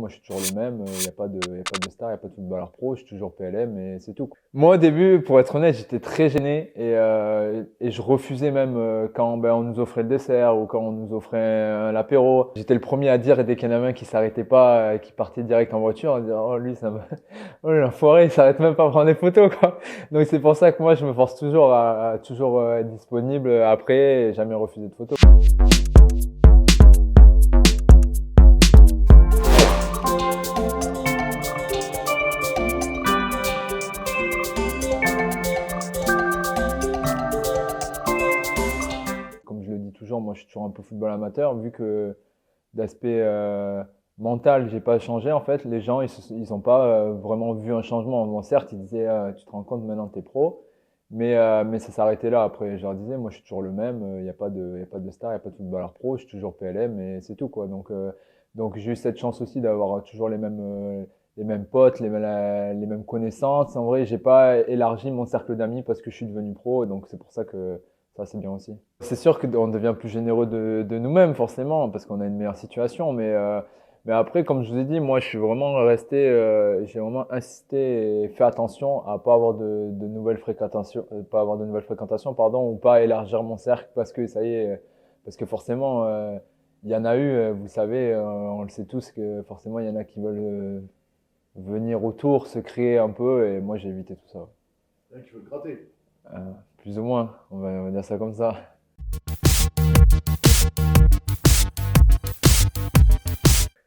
moi je suis toujours le même, il n'y a pas de star, il n'y a pas de footballeur pro, je suis toujours PLM et c'est tout. Moi au début, pour être honnête, j'étais très gêné et je refusais même quand on nous offrait le dessert ou quand on nous offrait l'apéro. J'étais le premier à dire, et dès qu'il y en avait un qui s'arrêtait pas, qui partait direct en voiture, à dire oh lui ça me... oh l'enfoiré, il s'arrête même pas à prendre des photos quoi. Donc c'est pour ça que moi je me force toujours à toujours être disponible après et jamais refuser de photos. Comme je le dis toujours, moi je suis toujours un peu football amateur, vu que d'aspect mental, j'ai pas changé en fait. Les gens, ils ont pas vraiment vu un changement. Bon, certes, ils disaient, tu te rends compte maintenant t'es pro, mais ça s'arrêtait là. Après, je leur disais, moi je suis toujours le même. Il y a pas de, y a pas de star, il y a pas de footballeur pro. Je suis toujours PLM et c'est tout quoi. Donc j'ai eu cette chance aussi d'avoir toujours les mêmes potes, les mêmes connaissances. En vrai, j'ai pas élargi mon cercle d'amis parce que je suis devenu pro, donc c'est pour ça que ça, c'est bien aussi. C'est sûr qu'on devient plus généreux de nous-mêmes, forcément, parce qu'on a une meilleure situation. Mais après, comme je vous ai dit, moi, je suis vraiment resté, j'ai vraiment insisté et fait attention à pas avoir de nouvelles fréquentations, pas avoir de nouvelles fréquentations, pardon, ou pas élargir mon cercle parce que ça y est, parce que forcément, il y en a eu, vous savez, on le sait tous que forcément, il y en a qui veulent venir autour, se créer un peu, et moi, j'ai évité tout ça. Là, tu veux le gratter. Euh, Plus ou moins, on va dire ça comme ça.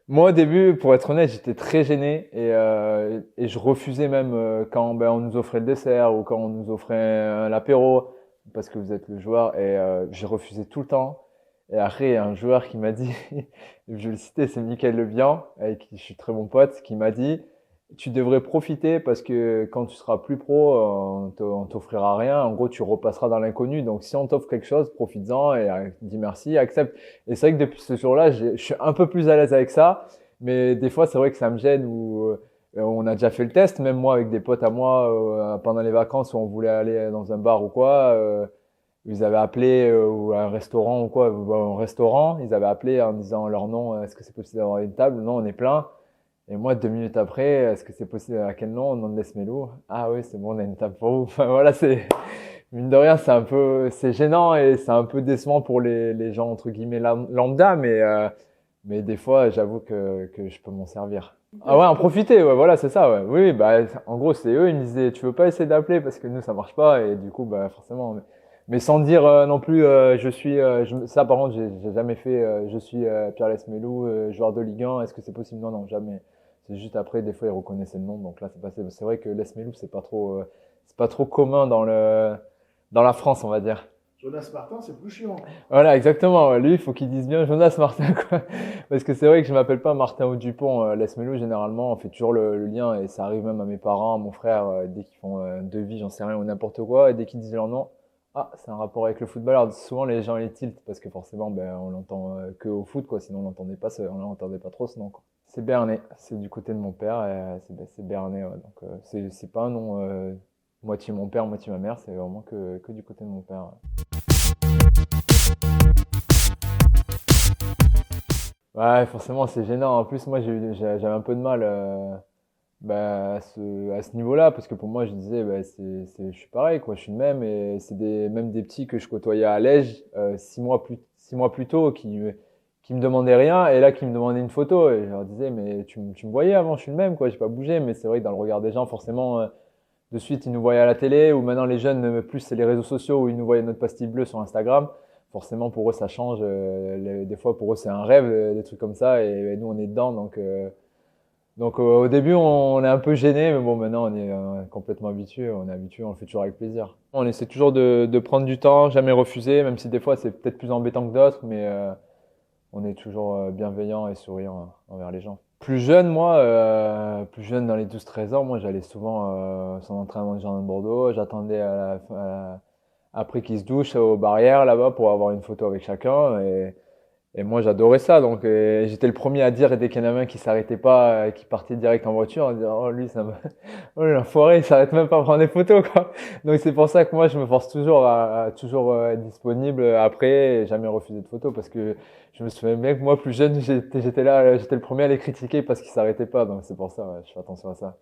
Moi, au début, pour être honnête, j'étais très gêné et je refusais même quand on nous offrait le dessert ou quand on nous offrait l'apéro parce que vous êtes le joueur et j'ai refusé tout le temps. Et après, il y a un joueur qui m'a dit, je vais le citer, c'est Mickaël Lebihan, avec qui je suis très bon pote, qui m'a dit, tu devrais profiter parce que quand tu seras plus pro, on t'offrira rien. En gros, tu repasseras dans l'inconnu. Donc, si on t'offre quelque chose, profites-en et dis merci, accepte. Et c'est vrai que depuis ce jour-là, je suis un peu plus à l'aise avec ça. Mais des fois, c'est vrai que ça me gêne où on a déjà fait le test, même moi avec des potes à moi, pendant les vacances où on voulait aller dans un bar ou quoi. Ils avaient appelé ou à un restaurant ou quoi, ou à un restaurant, ils avaient appelé en disant leur nom, est-ce que c'est possible d'avoir une table? Non, on est plein. Et moi, 2 minutes après, est-ce que c'est possible, à quel nom? On demande Lesmelou. Ah oui, c'est bon, on a une table pour vous. Enfin voilà, c'est, mine de rien, c'est un peu, c'est gênant et c'est un peu décevant pour les gens, entre guillemets, lambda, mais des fois, j'avoue que je peux m'en servir. Ah ouais, en profiter, ouais, voilà, c'est ça, ouais. Oui, bah, en gros, c'est eux, ils me disaient, tu veux pas essayer d'appeler parce que nous, ça marche pas, et du coup, bah, forcément. Mais sans dire non plus, ça par contre, j'ai jamais fait, je suis Pierre Lesmelou, joueur de Ligue 1, est-ce que c'est possible? Non, non, jamais. C'est juste après, des fois, ils reconnaissaient le nom, donc là, c'est passé. C'est vrai que Lesmelou, c'est pas trop commun dans la France, on va dire. Jonas Martin, c'est plus chiant. Voilà, exactement. Ouais. Lui, il faut qu'il dise bien Jonas Martin, quoi. Parce que c'est vrai que je m'appelle pas Martin ou Dupont. Lesmelou, généralement, on fait toujours le lien et ça arrive même à mes parents, à mon frère, dès qu'ils font devis, j'en sais rien, ou n'importe quoi, et dès qu'ils disent leur nom, ah, c'est un rapport avec le football. Alors, souvent, les gens les tiltent parce que forcément, ben, on l'entend que au foot, quoi. Sinon, on l'entendait pas, on l'entendait pas trop, sinon, quoi. C'est Béarnais. C'est du côté de mon père, et c'est Béarnais, ouais. Donc, c'est pas un nom, moitié mon père, moitié ma mère, c'est vraiment que du côté de mon père. Ouais, forcément, c'est gênant. En plus, moi, j'avais un peu de mal bah, à ce niveau-là, parce que pour moi, je disais, bah, je suis pareil, quoi, je suis le même, et c'est même des petits que je côtoyais à Lège 6 mois plus tôt, qui me demandaient rien, et là, qui me demandaient une photo, et je leur disais, mais tu me voyais avant, je suis le même, quoi, j'ai pas bougé, mais c'est vrai que dans le regard des gens, forcément, de suite, ils nous voyaient à la télé, ou maintenant les jeunes, plus c'est les réseaux sociaux où ils nous voyaient notre pastille bleue sur Instagram. Forcément, pour eux, ça change. Des fois, pour eux, c'est un rêve, des trucs comme ça, et nous, on est dedans. Donc au début, on est un peu gêné, mais bon, maintenant, on est complètement habitué. On est habitué, on le fait toujours avec plaisir. On essaie toujours de prendre du temps, jamais refuser, même si des fois, c'est peut-être plus embêtant que d'autres, mais on est toujours bienveillant et souriant envers les gens. Plus jeune, moi, plus jeune dans les 12-13 ans, moi j'allais souvent son entraînement de Jardin de Bordeaux. J'attendais après qu'ils se douchent aux barrières là-bas pour avoir une photo avec chacun. Et moi, j'adorais ça. Donc, j'étais le premier à dire, dès qu'il y en avait un qui s'arrêtait pas, qui partait direct en voiture, à dire, oh, lui, ça me, oh, l'enfoiré, il s'arrête même pas à prendre des photos, quoi. Donc, c'est pour ça que moi, je me force toujours à toujours être disponible après et jamais refuser de photos parce que je me souviens bien que moi, plus jeune, j'étais là, j'étais le premier à les critiquer parce qu'ils s'arrêtaient pas. Donc, c'est pour ça, ouais, je fais attention à ça.